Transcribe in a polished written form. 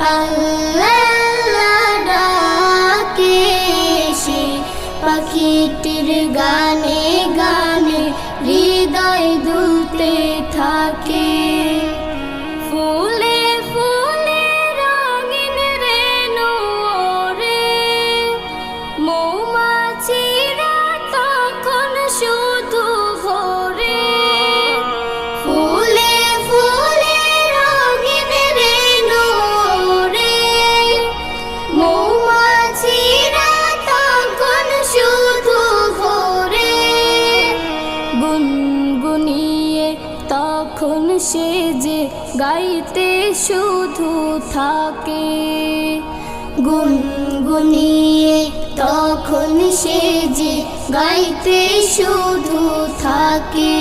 আল্লাহ ডাকে সে পাখিটির গানে গানে হৃদয় দুলতে থাকে। ফুলে ফুলে রঙিন রেণু ওড়ে, মৌমাছিরা তখন শুধু ঘোরে। ফুলে ফুলে রঙিন রেণু ওড়ে, মৌমাছিরা তখন শুধু ঘোরে। গুনগুনিয়ে তখন সে যে গাইতে শুধু থাকে। গুনগুনিয়ে তখন সে যে গাইতে শুধু থাকে।